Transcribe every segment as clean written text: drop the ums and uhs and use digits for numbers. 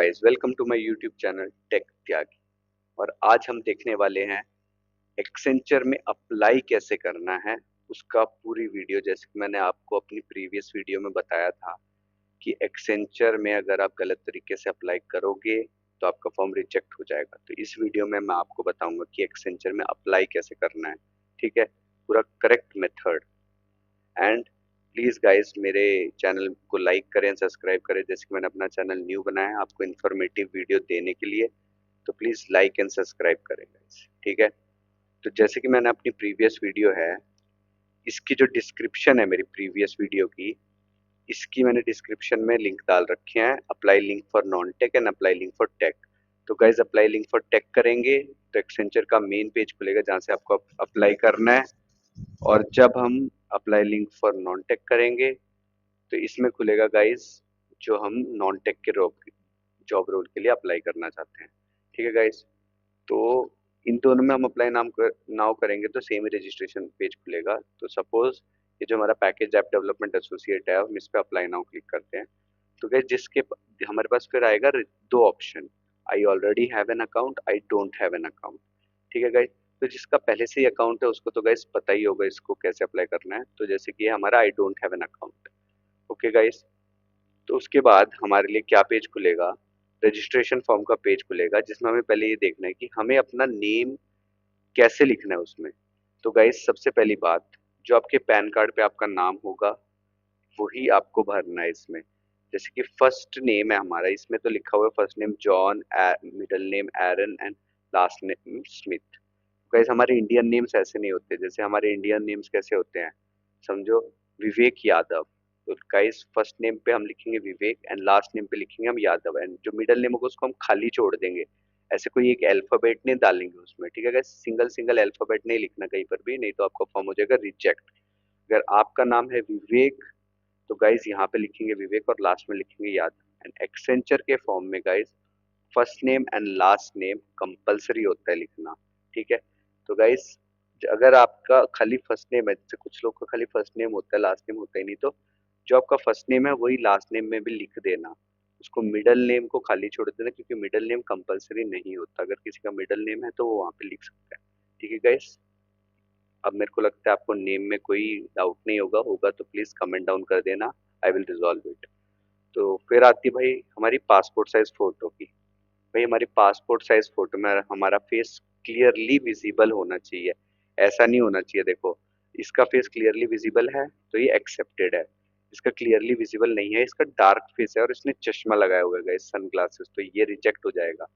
Guys, welcome to my YouTube channel Tech Tyagi. और आज हम देखने वाले हैं एक्सेंचर में अप्लाई कैसे करना है, उसका पूरी वीडियो। जैसे कि मैंने आपको अपनी प्रीवियस वीडियो में बताया था कि एक्सेंचर में अगर आप गलत तरीके से अप्लाई करोगे तो आपका फॉर्म रिजेक्ट हो जाएगा। तो इस वीडियो में मैं आपको बताऊंगा कि एक्सेंचर में अप्लाई कैसे करना है, ठीक है, पूरा correct method. And please guys मेरे चैनल को लाइक करें, सब्सक्राइब करें। जैसे कि मैंने अपना चैनल न्यू बनाया है आपको इन्फॉर्मेटिव वीडियो देने के लिए, तो प्लीज़ लाइक एंड सब्सक्राइब करें गाइस, ठीक है। तो जैसे कि मैंने अपनी प्रीवियस वीडियो है, इसकी जो डिस्क्रिप्शन है मेरी प्रीवियस वीडियो की, इसकी मैंने डिस्क्रिप्शन में लिंक डाल रखे हैं। Apply link for non tech and apply link for tech. तो guys apply link for tech करेंगे तो एक्सेंचर का मेन पेज खुलेगा जहाँ से आपको अप्लाई करना है। और जब हम apply link for non take करेंगे तो इसमें खुलेगा गाइस जो हम नॉन टेक के जॉब रोल के लिए अप्लाई करना चाहते हैं, ठीक है गाइस। तो इन दोनों में हम अप्लाई नाउ करेंगे तो सेम ही रजिस्ट्रेशन पेज खुलेगा। तो सपोज ये जो हमारा पैकेज ऐप डेवलपमेंट एसोसिएट है, हम इस पे अप्लाई नाउ क्लिक करते हैं। तो गाइस हमारे पास फिर आएगा दो option, I already have an account, I don't have an account, ठीक है गाइस। तो जिसका पहले से ही अकाउंट है उसको तो गाइस पता ही होगा इसको कैसे अप्लाई करना है। तो जैसे कि हमारा I don't have an account, okay guys. तो उसके बाद हमारे लिए क्या पेज खुलेगा, रजिस्ट्रेशन फॉर्म का पेज खुलेगा, जिसमें हमें पहले ये देखना है कि हमें अपना नेम कैसे लिखना है उसमें। तो गाइस सबसे पहली बात, जो आपके पैन कार्ड पे आपका नाम होगा वही आपको भरना है इसमें। जैसे कि फर्स्ट नेम है हमारा, इसमें तो लिखा हुआ है first name John, middle name Aaron and last name Smith. Guys हमारे इंडियन नेम्स ऐसे नहीं होते। जैसे हमारे इंडियन नेम्स कैसे होते हैं, समझो, विवेक यादव। तो गाइस फर्स्ट नेम पे हम लिखेंगे विवेक एंड लास्ट नेम पे लिखेंगे हम यादव, एंड जो मिडिल नेम होगा उसको हम खाली छोड़ देंगे। ऐसे कोई एक अल्फाबेट नहीं डालेंगे उसमें, ठीक है गाइस। सिंगल सिंगल अल्फाबेट नहीं लिखना कहीं पर भी, नहीं तो आपका फॉर्म हो जाएगा रिजेक्ट। अगर आपका नाम है विवेक तो गाइस यहाँ पे लिखेंगे विवेक और लास्ट में लिखेंगे यादव। एंड एक्सेंचर के फॉर्म में guys first name and last name compulsory होता है लिखना, ठीक है। तो गाइस अगर आपका खाली फर्स्ट नेम है, जैसे कुछ लोग का खाली फर्स्ट नेम होता है लास्ट नेम होता ही नहीं, तो जो आपका फर्स्ट नेम है वही लास्ट नेम में भी लिख देना। उसको मिडल नेम को खाली छोड़ देना, क्योंकि मिडल नेम कंपलसरी नहीं होता। अगर किसी का मिडल नेम है तो वो वहाँ पे लिख सकता है, ठीक है गाइस। अब मेरे को लगता है आपको नेम में कोई डाउट नहीं होगा, होगा तो प्लीज कमेंट डाउन कर देना, आई विल रिजॉल्व इट। तो फिर आती भाई हमारी पासपोर्ट साइज फोटो की। भाई हमारी पासपोर्ट साइज फोटो में हमारा फेस क्लियरली विजिबल होना चाहिए। ऐसा नहीं होना चाहिए, देखो इसका फेस क्लियरली विजिबल है तो ये एक्सेप्टेड है। इसका क्लियरली विजिबल नहीं है, इसका डार्क फेस है और इसने चश्मा लगाया हुआ है सन ग्लासेस, तो ये रिजेक्ट हो जाएगा।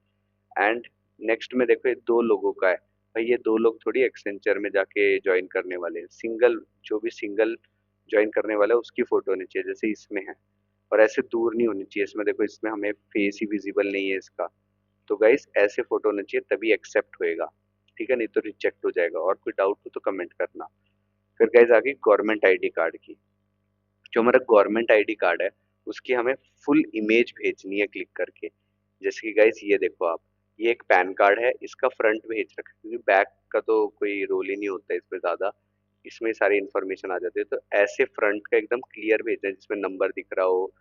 एंड नेक्स्ट में देखो ये दो लोगों का है। भाई ये दो लोग थोड़ी एक्सेंचर में जाके ज्वाइन करने वाले हैं, सिंगल, जो भी सिंगल ज्वाइन करने वाला है उसकी फोटो होनी चाहिए जैसे इसमें है। और ऐसे दूर नहीं होनी चाहिए, इसमें देखो इसमें हमें फेस ही विजिबल नहीं है इसका। तो गाइस ऐसे फोटो होना चाहिए तभी एक्सेप्ट होएगा, ठीक है, नहीं तो रिजेक्ट हो जाएगा। और कोई डाउट हो तो कमेंट करना। फिर गाइस आगे गवर्नमेंट आईडी कार्ड की। जो हमारा गवर्नमेंट आईडी कार्ड है उसकी हमें फुल इमेज भेजनी है क्लिक करके। जैसे कि गाइस ये देखो आप, ये एक पैन कार्ड है, इसका फ्रंट भेज रखा है क्योंकि बैक का तो कोई रोल ही नहीं होता है इसमें ज्यादा, इसमें सारी इन्फॉर्मेशन आ जाती है। तो ऐसे फ्रंट का एकदम क्लियर भेजना है जिसमें नंबर दिख रहा हो,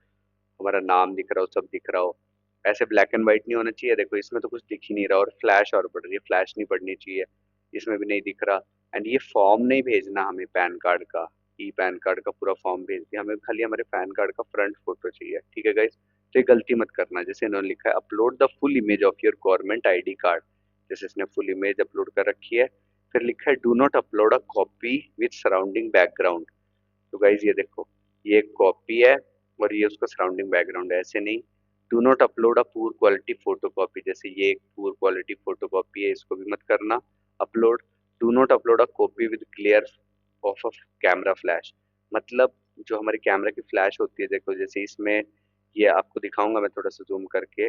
हमारा नाम दिख रहा हो, सब दिख रहा हो। ऐसे ब्लैक एंड व्हाइट नहीं होना चाहिए, देखो इसमें तो कुछ दिख ही नहीं रहा, और फ्लैश और पड़ रही है, फ्लैश नहीं पड़नी चाहिए, इसमें भी नहीं दिख रहा। एंड ये फॉर्म नहीं भेजना हमें पैन कार्ड का, ई पैन कार्ड का पूरा फॉर्म भेज दिया हमें, खाली हमारे पैन कार्ड का फ्रंट फोटो चाहिए, ठीक है गाइस। तो ये गलती मत करना, जैसे इन्होंने लिखा है upload the full image of your government ID card, जैसे इसने फुल इमेज अपलोड कर रखी है। फिर लिखा है do not upload a copy with surrounding background. तो गाइज ये देखो, ये एक कॉपी है और ये उसका सराउंडिंग बैकग्राउंड है, ऐसे नहीं। Do not upload a poor quality photo copy, जैसे ये एक पुअर क्वालिटी फोटो कॉपी है, इसको भी मत करना upload. Do not upload a copy with glare of a camera flash, मतलब जो हमारे कैमरा की फ्लैश होती है, देखो जैसे इसमें, ये आपको दिखाऊंगा मैं थोड़ा सा जूम करके,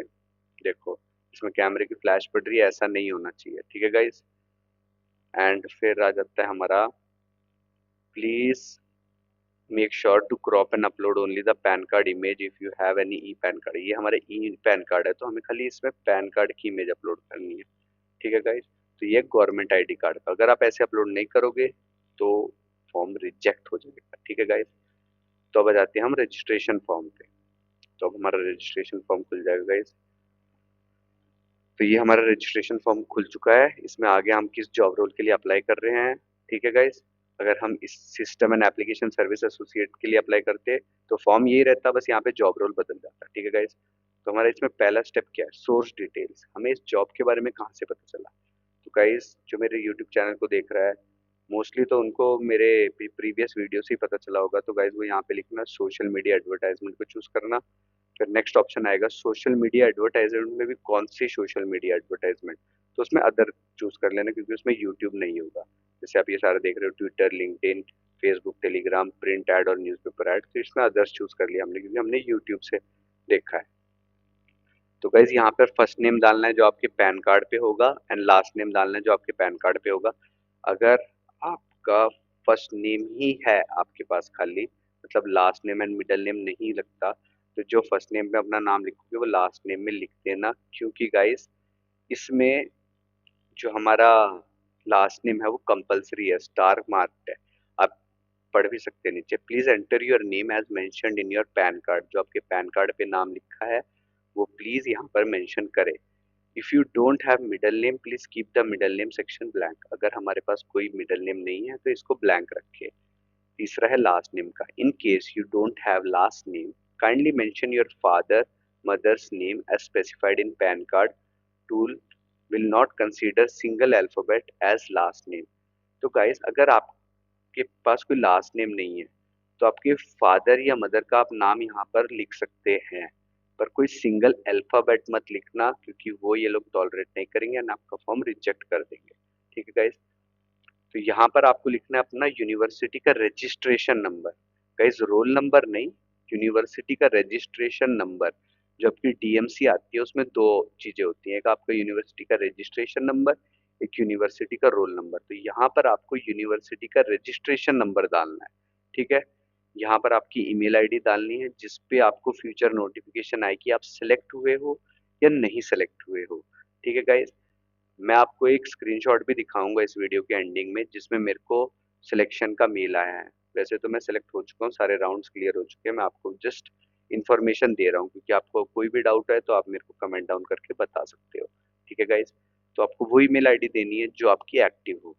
देखो इसमें कैमरे की फ्लैश पड़ रही है, ऐसा नहीं होना चाहिए, ठीक है गाइज। एंड फिर आ जाता है हमारा, please make sure to crop and upload only the PAN card image if you have any e PAN card. ये हमारे ई पैन कार्ड है तो हमें खाली इसमें पैन कार्ड की इमेज अपलोड करनी है, ठीक है गाइज। तो ये गवर्नमेंट आईडी कार्ड का, अगर आप ऐसे अपलोड नहीं करोगे तो फॉर्म रिजेक्ट हो जाएगा, ठीक है गाइज। तो अब आ जाते हैं हम रजिस्ट्रेशन फॉर्म पे। तो अब हमारा रजिस्ट्रेशन फॉर्म खुल जाएगा गाइज। तो ये हमारा रजिस्ट्रेशन फॉर्म खुल चुका है। इसमें आगे हम किस जॉब रोल के लिए अप्लाई कर रहे हैं, ठीक है गाइस। अगर हम इस system and application service associate के लिए अप्लाई करते तो फॉर्म यही रहता, बस यहाँ पे जॉब रोल बदल जाता, ठीक है गाइस। तो हमारा इसमें पहला स्टेप क्या है, सोर्स डिटेल्स। हमें इस जॉब के बारे में कहाँ से पता चला। तो गाइस जो मेरे यूट्यूब चैनल को देख रहा है मोस्टली, तो उनको मेरे प्रीवियस वीडियो से ही पता चला होगा। तो गाइस वो यहाँ पे लिखना सोशल मीडिया एडवर्टाइजमेंट को चूज करना। फिर नेक्स्ट ऑप्शन आएगा सोशल मीडिया एडवर्टाइजमेंट में भी कौन सी सोशल मीडिया एडवर्टाइजमेंट, तो उसमें अदर चूज कर लेना क्योंकि उसमें यूट्यूब नहीं होगा। जैसे आप ये सारा देख रहे हो, Twitter, LinkedIn, Facebook, Telegram, print ad और न्यूज़पेपर ऐड, तो इसमें अदर्स चूज कर लिया हमने क्योंकि हमने यूट्यूब से देखा है। तो गाइज यहाँ पर फर्स्ट नेम डालना है जो आपके पैन कार्ड पे होगा, एंड लास्ट नेम डालना है जो आपके पैन कार्ड पे होगा। अगर आपका फर्स्ट नेम ही है आपके पास खाली, मतलब last name and middle name नहीं लगता, तो जो फर्स्ट नेम में अपना नाम लिखोगे वो लास्ट नेम में लिख देना, क्योंकि गाइस इसमें जो हमारा लास्ट नेम है वो कंपलसरी है, स्टार मार्क्ड है। आप पढ़ भी सकते हैं नीचे, please enter your name as mentioned in your PAN card. जो आपके पैन कार्ड पे नाम लिखा है वो प्लीज यहाँ पर मेंशन करें। If you don't have middle name please keep the middle name section blank. अगर हमारे पास कोई मिडल नेम नहीं है तो इसको ब्लैंक रखें। तीसरा है लास्ट नेम का, in case you don't have last name kindly mention your father mother's name as specified in PAN card. Tool will not consider single alphabet as last name. तो guys अगर आपके पास कोई last name नहीं है तो आपके father या mother का आप नाम यहाँ पर लिख सकते हैं, पर कोई सिंगल अल्फाबेट मत लिखना क्योंकि वो ये लोग टॉलरेट नहीं करेंगे एंड आपका फॉर्म रिजेक्ट कर देंगे, ठीक है गाइस। तो यहाँ पर आपको लिखना है अपना यूनिवर्सिटी का registration number. Guys roll number नहीं, यूनिवर्सिटी का रजिस्ट्रेशन नंबर। जो आपकी डीएमसी आती है उसमें दो चीजें होती हैं, एक आपका यूनिवर्सिटी का रजिस्ट्रेशन नंबर, एक यूनिवर्सिटी का रोल नंबर। तो यहाँ पर आपको यूनिवर्सिटी का रजिस्ट्रेशन नंबर डालना है, ठीक है। यहाँ पर आपकी ईमेल आईडी डालनी है जिस पे आपको फ्यूचर नोटिफिकेशन आए कि आप सिलेक्ट हुए हो या नहीं सिलेक्ट हुए हो, ठीक है गाइस। मैं आपको एक स्क्रीनशॉट भी दिखाऊंगा इस वीडियो के एंडिंग में जिसमें मेरे को सिलेक्शन का मेल आया है। वैसे तो मैं सिलेक्ट हो चुका हूँ, सारे राउंड्स क्लियर हो चुके हैं। मैं आपको जस्ट इन्फॉर्मेशन दे रहा हूँ क्योंकि आपको कोई भी डाउट है तो आप मेरे को कमेंट डाउन करके बता सकते हो, ठीक है गाइज। तो आपको वही मेल आईडी देनी है जो आपकी एक्टिव हो।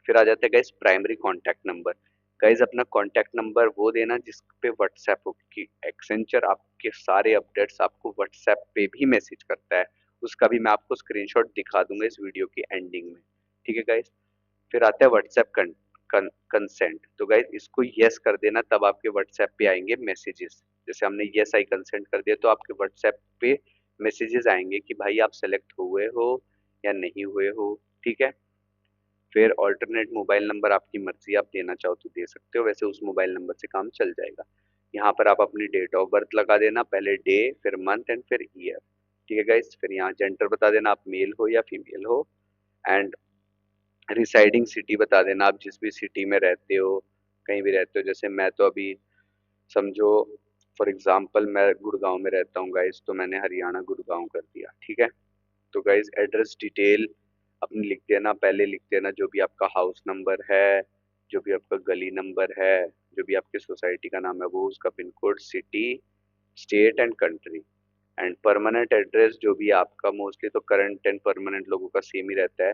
फिर आ जाता है guys primary contact number. Guys अपना कॉन्टैक्ट नंबर वो देना जिस पे व्हाट्सएप हो, क्योंकि एक्सेंचर आपके सारे अपडेट्स आपको व्हाट्सएप पे भी मैसेज करता है। उसका भी मैं आपको स्क्रीनशॉट दिखा दूंगा इस वीडियो की एंडिंग में, ठीक है गाइज। फिर आता है व्हाट्सएप कंसेंट। तो गाइज इसको यस कर देना, तब आपके व्हाट्सएप पे आएंगे मैसेजेस। जैसे हमने यस आई कंसेंट कर दिया तो आपके व्हाट्सएप पे मैसेजेस आएंगे कि भाई आप सेलेक्ट हुए हो या नहीं हुए हो, ठीक है। फिर ऑल्टरनेट मोबाइल नंबर आपकी मर्जी, आप देना चाहो तो दे सकते हो, वैसे उस मोबाइल नंबर से काम चल जाएगा। यहाँ पर आप अपनी डेट ऑफ बर्थ लगा देना, पहले डे फिर मंथ एंड फिर ईयर, ठीक है गाइस। फिर यहाँ जेंडर बता देना आप मेल हो या फीमेल हो, एंड रिसाइडिंग सिटी बता देना आप जिस भी सिटी में रहते हो, कहीं भी रहते हो। जैसे मैं तो अभी समझो फॉर एग्जांपल मैं गुड़गांव में रहता हूँ गाइस, तो मैंने हरियाणा गुड़गांव कर दिया, ठीक है। तो गाइस एड्रेस डिटेल अपनी लिख देना, पहले लिख देना जो भी आपका हाउस नंबर है, जो भी आपका गली नंबर है, जो भी आपके सोसाइटी का नाम है वो, उसका pin code, city, state and country. And permanent address जो भी आपका, मोस्टली तो करंट एंड परमानेंट लोगों का सेम ही रहता है।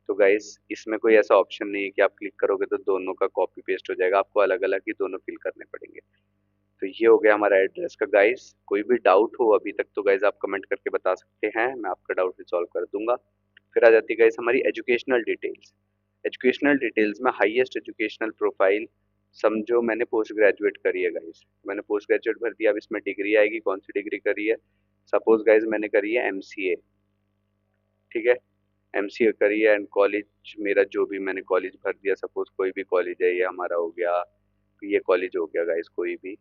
तो गाइस इसमें कोई ऐसा ऑप्शन नहीं है कि आप क्लिक करोगे तो दोनों का कॉपी पेस्ट हो जाएगा, आपको अलग अलग ही दोनों फिल करने पड़ेंगे। तो ये हो गया हमारा एड्रेस का गाइस। कोई भी डाउट हो अभी तक तो गाइस आप कमेंट करके बता सकते हैं, मैं आपका डाउट रिजॉल्व कर दूंगा। फिर आ जाती है गाइस हमारी एजुकेशनल डिटेल्स। एजुकेशनल डिटेल्स में हाईएस्ट एजुकेशनल प्रोफाइल, समझो मैंने पोस्ट ग्रेजुएट करी है गाइस, मैंने पोस्ट ग्रेजुएट भर दिया। अब इसमें डिग्री आएगी, कौन सी डिग्री करी है। सपोज गाइस मैंने करी है एमसीए, ठीक है। एमसीए करी है एंड कॉलेज मेरा जो भी मैंने कॉलेज भर दिया, सपोज कोई भी कॉलेज है, ये हमारा हो गया, ये कॉलेज हो गया गाइस, कोई भी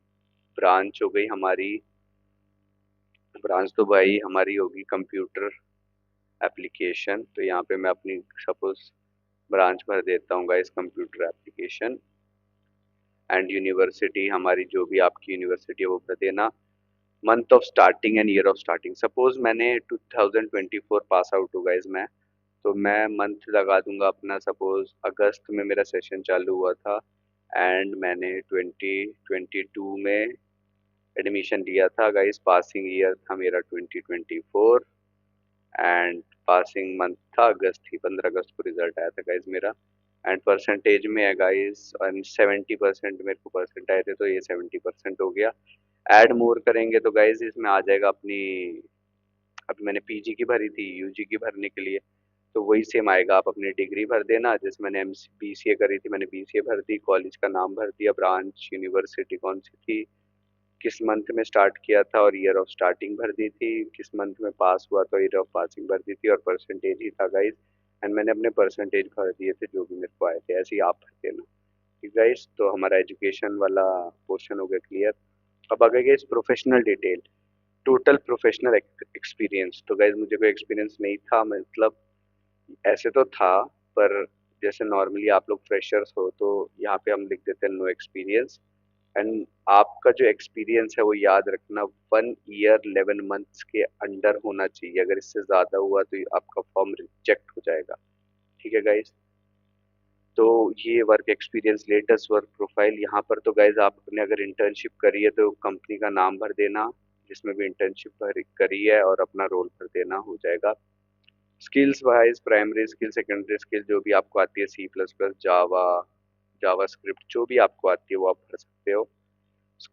ब्रांच हो गई हमारी, ब्रांच तो भाई हमारी होगी कंप्यूटर एप्लीकेशन। तो यहाँ पे मैं अपनी सपोज ब्रांच भर देता हूँ guys computer application. And university हमारी जो भी आपकी यूनिवर्सिटी है वो भर देना। Month of starting and year of starting, suppose मैंने 2024 पास आउट हूँ गाइस मैं, तो मैं मंथ लगा दूंगा अपना, सपोज अगस्त में मेरा सेशन चालू हुआ था एंड मैंने 2022 में एडमिशन लिया था गाइस। पासिंग ईयर था मेरा 2024 एंड पासिंग मंथ था अगस्त ही, 15 अगस्त को रिजल्ट आया था गाइज मेरा। एंड परसेंटेज में है गाइज, एंड 70% मेरे को परसेंट आए थे, तो ये 70% हो गया। ऐड मोर करेंगे तो गाइज इसमें आ जाएगा अपनी, अभी मैंने पीजी की भरी थी, यूजी की भरने के लिए, तो वही सेम आएगा। आप अपनी डिग्री भर देना, जैसे मैंने बीसीए करी थी, मैंने बीसीए भर दी, कॉलेज का नाम भर दिया, ब्रांच यूनिवर्सिटी कौन सी थी, किस मंथ में स्टार्ट किया था और ईयर ऑफ स्टार्टिंग भर दी थी, किस मंथ में पास हुआ तो ईयर ऑफ पासिंग भर दी थी, और परसेंटेज ही था गाइस। एंड मैंने अपने परसेंटेज भर दिए थे जो भी मेरे को आए थे, ऐसे ही आप भर देना। ठीक गाइस, तो हमारा एजुकेशन वाला पोर्शन हो गया क्लियर। अब आ गया guys professional detail, total professional experience. तो गाइस मुझे कोई एक्सपीरियंस नहीं था, मतलब ऐसे तो था, पर जैसे नॉर्मली आप लोग फ्रेशर्स हो तो यहाँ पे हम लिख देते हैं नो एक्सपीरियंस। एंड आपका जो एक्सपीरियंस है वो याद रखना 1 ईयर 11 मंथ्स के अंडर होना चाहिए, अगर इससे ज़्यादा हुआ तो आपका फॉर्म रिजेक्ट हो जाएगा। ठीक है गाइज, तो ये work experience, latest work profile, यहाँ पर तो गाइज आपने अगर इंटर्नशिप करी है तो कंपनी का नाम भर देना जिसमें भी इंटर्नशिप भर करी है, और अपना रोल भर देना, हो जाएगा। Skills wise primary skill, secondary skill जो भी आपको आती है, सी प्लस प्लस, जावा, जावा स्क्रिप्ट, जो भी आपको आती है वो आप भर सकते हो।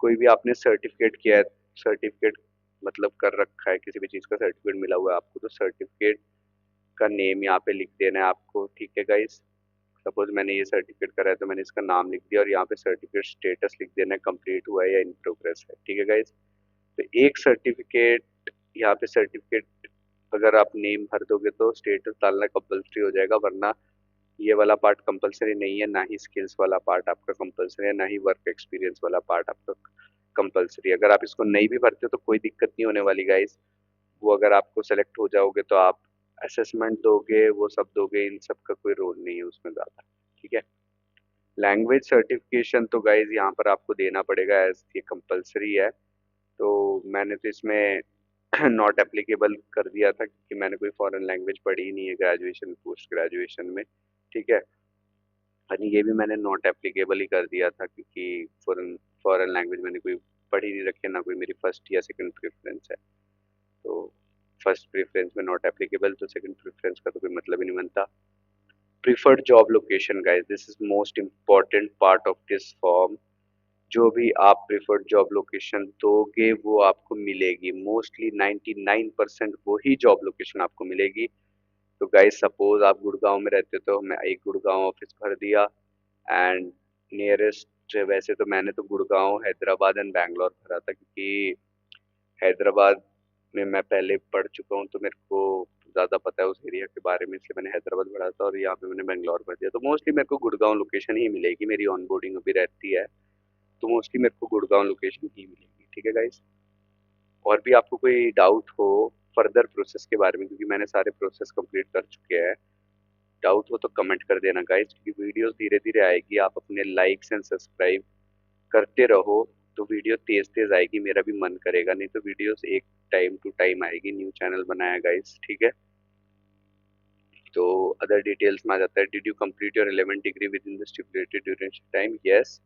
कोई भी आपने सर्टिफिकेट किया है, सर्टिफिकेट मतलब कर रखा है, किसी भी चीज़ का सर्टिफिकेट मिला हुआ है आपको, तो सर्टिफिकेट का नेम यहाँ पे लिख देना है आपको। ठीक है गाइस, सपोज मैंने ये सर्टिफिकेट करा है तो मैंने इसका नाम लिख दिया, और यहाँ पे सर्टिफिकेट स्टेटस लिख देना है, कंप्लीट हुआ है या इन प्रोग्रेस है। ठीक है गाइस, तो एक सर्टिफिकेट, यहाँ पे सर्टिफिकेट अगर आप नेम भर दोगे तो स्टेटस डालना कंपलसरी हो जाएगा, वरना ये वाला पार्ट कंपलसरी नहीं है, ना ही स्किल्स वाला पार्ट आपका कंपलसरी है, ना ही वर्क एक्सपीरियंस वाला पार्ट आपका कंपलसरी। अगर आप इसको नहीं भी भरते तो कोई दिक्कत नहीं होने वाली गाइस, वो अगर आपको सेलेक्ट हो जाओगे तो आप असेसमेंट दोगे, वो सब दोगे, इन सब का कोई रोल नहीं है उसमें ज़्यादा। ठीक है, लैंग्वेज सर्टिफिकेशन तो गाइज यहाँ पर आपको देना पड़ेगा, एज ये कंपलसरी है। तो मैंने तो इसमें नॉट एप्लीकेबल कर दिया था, क्योंकि मैंने कोई फॉरेन लैंग्वेज पढ़ी ही नहीं है ग्रेजुएशन पोस्ट ग्रेजुएशन में। ठीक है, यानी ये भी मैंने नॉट एप्लीकेबल ही कर दिया था, क्योंकि फॉरेन फॉरेन लैंग्वेज मैंने कोई पढ़ी नहीं रखी है, ना कोई मेरी फर्स्ट या सेकंड प्रेफरेंस है। तो फर्स्ट प्रेफरेंस में नॉट एप्लीकेबल, तो सेकंड प्रेफरेंस का तो कोई मतलब ही नहीं बनता। Preferred job location guys, this is most important part of this form. जो भी आप प्रीफर्ड जॉब लोकेशन दोगे वो आपको मिलेगी, मोस्टली 99% वो ही जॉब लोकेशन आपको मिलेगी। तो गाइस सपोज आप गुड़गांव में रहते तो मैं एक गुड़गांव ऑफिस भर दिया, एंड नियरेस्ट, वैसे तो मैंने तो गुड़गांव, हैदराबाद एंड बैंगलोर भरा था, क्योंकि हैदराबाद में मैं पहले पढ़ चुका हूँ तो मेरे को ज़्यादा पता है उस एरिया के बारे में, इसलिए मैंने हैदराबाद भरा था, और यहाँ पे मैंने बैंगलोर भर दिया। तो मोस्टली मेरे को गुड़गांव लोकेशन ही मिलेगी, मेरी ऑनबोर्डिंग अभी रहती है, तो मोस्टली मेरे को गुड़गांव लोकेशन ही मिलेगी। ठीक है गाइस, और भी आपको कोई डाउट हो फर्दर प्रोसेस के बारे में, क्योंकि मैंने सारे प्रोसेस कंप्लीट कर चुके हैं, डाउट हो तो कमेंट कर देना गाइस, क्योंकि वीडियोस धीरे धीरे आएगी, आप अपने लाइक्स एंड सब्सक्राइब करते रहो तो वीडियो तेज तेज आएगी, मेरा भी मन करेगा, नहीं तो वीडियोस एक टाइम टू टाइम आएगी। न्यू चैनल बनाया गाइस, ठीक है। तो अदर डिटेल्स में आ जाता है, did you complete your 11th degree with in the stipulated duration time? Yes,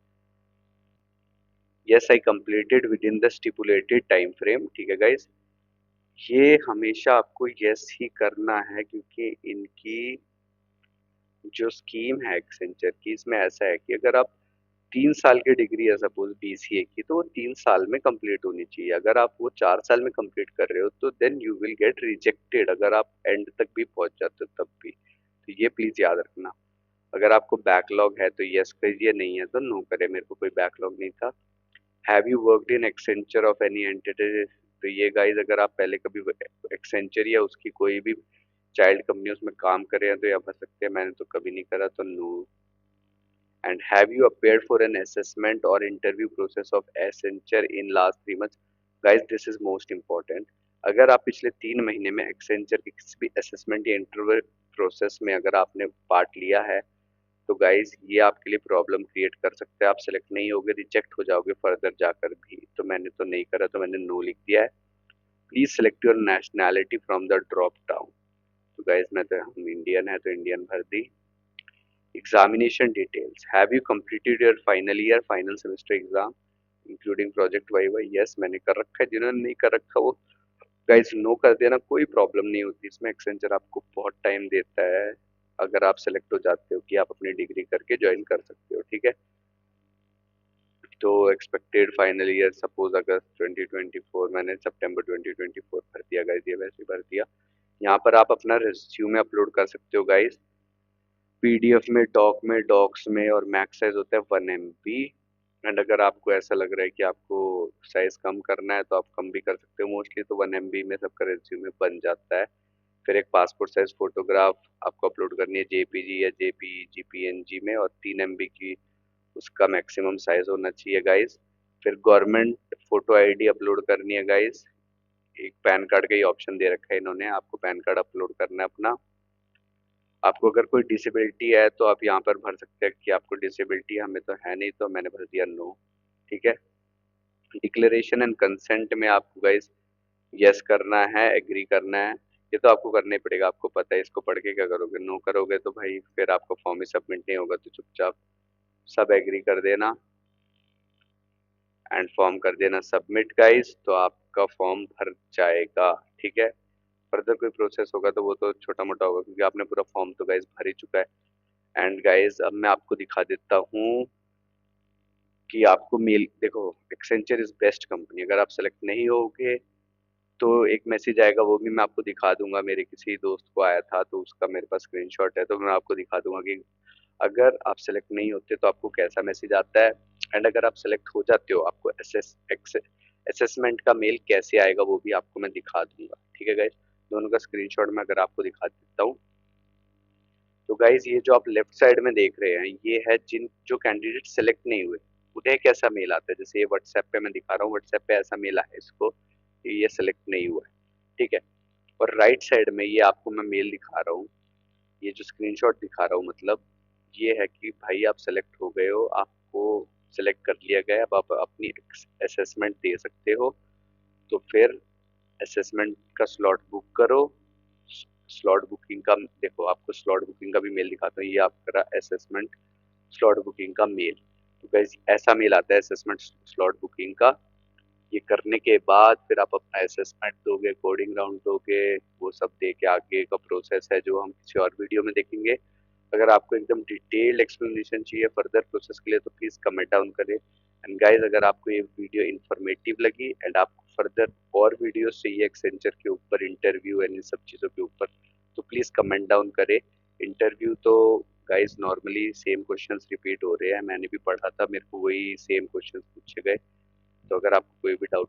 yes I completed with in the stipulated time frame. ठीक है गाइस, ये हमेशा आपको यस ही करना है, क्योंकि इनकी जो स्कीम है एक्सेंचर की, इसमें ऐसा है कि अगर आप 3 साल की डिग्री है सपोज बीसीए की, तो वो 3 साल में कंप्लीट होनी चाहिए। अगर आप वो 4 साल में कंप्लीट कर रहे हो तो then you will get rejected, अगर आप एंड तक भी पहुंच जाते हो तब भी। तो ये प्लीज याद रखना। अगर आपको बैकलॉग है तो यस करिए, नहीं है तो नो करे। मेरे को कोई बैकलॉग नहीं था। Have you worked in Accenture of any entity? तो ये गाइज, अगर आप पहले कभी एक्सेंचर या उसकी कोई भी चाइल्ड कंपनी उसमें काम करे हैं तो यहाँ भर सकते हैं, मैंने तो कभी नहीं करा, तो no. And have you appeared for an assessment or interview process of Accenture in last 3 months? Guys, this is most important. अगर आप पिछले 3 महीने में Accenture के किसी भी असेसमेंट या इंटरव्यू प्रोसेस में अगर आपने पार्ट लिया है, तो गाइज ये आपके लिए प्रॉब्लम क्रिएट कर सकता है, आप सेलेक्ट नहीं होगे, रिजेक्ट हो जाओगे फर्दर जाकर भी। तो मैंने तो नहीं करा, तो मैंने नो लिख दिया है। Please select your nationality from the drop down. तो गाइज मैं तो, हम इंडियन है तो इंडियन भर दी। Examination details. Have you completed your final year, final semester exam, including project viva? Yes, मैंने कर रखा है, जिन्होंने नहीं कर रखा वो गाइस नो कर देना, कोई प्रॉब्लम नहीं होती इसमें। एक्सेंचर आपको बहुत टाइम देता है, अगर आप सेलेक्ट हो जाते हो कि आप अपनी डिग्री करके ज्वाइन कर सकते हो, ठीक है। तो एक्सपेक्टेड फाइनल ईयर सपोज अगस्त 2024, मैंने सितंबर 2024 भर दिया गाइस, ये वैसे भर दिया। यहाँ पर आप अपना रिज्यूमे अपलोड कर सकते हो गाइस, पीडीएफ में, डॉक्स में, और मैक्स साइज होता है 1 MB। एंड अगर आपको ऐसा लग रहा है कि आपको साइज कम करना है तो आप कम भी कर सकते हो, मोस्टली तो 1 MB में सबका रिज्यूमे बन जाता है। फिर एक पासपोर्ट साइज फोटोग्राफ आपको अपलोड करनी है जेपीजी या जेपीईजी पीएनजी में, और 3 MB की उसका मैक्सिमम साइज होना चाहिए गाइस। फिर गवर्नमेंट फोटो आईडी अपलोड करनी है गाइस। एक पैन कार्ड का ही ऑप्शन दे रखा है इन्होंने, आपको पैन कार्ड अपलोड करना है अपना। आपको अगर कोई डिसेबिलिटी है तो आप यहाँ पर भर सकते हैं कि आपको डिसेबिलिटी, हमें तो है नहीं तो मैंने भर दिया नो, ठीक है। डिक्लेरेशन एंड कंसेंट में आपको गाइस यस करना है, एग्री करना है, ये तो आपको करना ही पड़ेगा, आपको पता है। इसको पढ़ के क्या करोगे, नो करोगे तो भाई फिर आपका फॉर्म ही सबमिट नहीं होगा, तो चुपचाप सब एग्री कर देना एंड फॉर्म कर देना सबमिट गाइस, तो आपका फॉर्म भर जाएगा, ठीक है। फर्दर कोई प्रोसेस होगा तो वो तो छोटा मोटा होगा, क्योंकि आपने पूरा फॉर्म तो गाइस भर ही चुका है। एंड गाइस अब मैं आपको दिखा देता हूँ कि आपको मेल, देखो एक्सेंचर इज बेस्ट कंपनी। अगर आप सेलेक्ट नहीं होगे तो एक मैसेज आएगा, वो भी मैं आपको दिखा दूंगा, मेरे किसी दोस्त को आया था तो उसका मेरे पास स्क्रीनशॉट है, तो मैं आपको दिखा दूंगा कि अगर आप सेलेक्ट नहीं होते तो आपको कैसा मैसेज आता है। एंड अगर आप सेलेक्ट हो जाते हो आपको असेसमेंट का मेल कैसे आएगा वो भी आपको मैं दिखा दूंगा, ठीक है गाइस। दोनों का स्क्रीनशॉट मैं अगर आपको दिखा देता हूँ, तो गाइज ये जो आप लेफ्ट साइड में देख रहे हैं ये है जिन जो कैंडिडेट सेलेक्ट नहीं हुए उन्हें कैसा मेल आता है। जैसे ये व्हाट्सएप पे मैं दिखा रहा हूँ, व्हाट्सएप पे ऐसा मेल आया इसको कि ये सेलेक्ट नहीं हुआ है, ठीक है। और राइट साइड में ये आपको मैं मेल दिखा रहा हूँ, ये जो स्क्रीनशॉट दिखा रहा हूँ, मतलब ये है कि भाई आप सेलेक्ट हो गए हो, आपको सेलेक्ट कर लिया गया है, अब आप अपनी असेसमेंट दे सकते हो। तो फिर असेसमेंट का स्लॉट बुक करो। स्लॉट बुकिंग का देखो, आपको स्लॉट बुकिंग का भी मेल दिखाता हूँ, ये आपका असेसमेंट स्लॉट बुकिंग का मेल। तो गाइस ऐसा मेल आता है असेसमेंट स्लॉट बुकिंग का। ये करने के बाद फिर आप अपना असेसमेंट दोगे, कोडिंग राउंड दोगे, वो सब दे के आगे का प्रोसेस है जो हम किसी और वीडियो में देखेंगे। अगर आपको एकदम डिटेल्ड एक्सप्लेनेशन चाहिए फर्दर प्रोसेस के लिए तो प्लीज़ कमेंट डाउन करें। एंड गाइस अगर आपको ये वीडियो इन्फॉर्मेटिव लगी एंड आपको फर्दर और वीडियोस चाहिए एक्सेंचर के ऊपर, इंटरव्यू एंड इन सब चीज़ों के ऊपर, तो प्लीज़ कमेंट डाउन करें। इंटरव्यू तो guys normally same questions repeat हो रहे हैं, मैंने भी पढ़ा था, मेरे को वही सेम क्वेश्चंस पूछे गए। तो अगर आपको कोई भी डाउट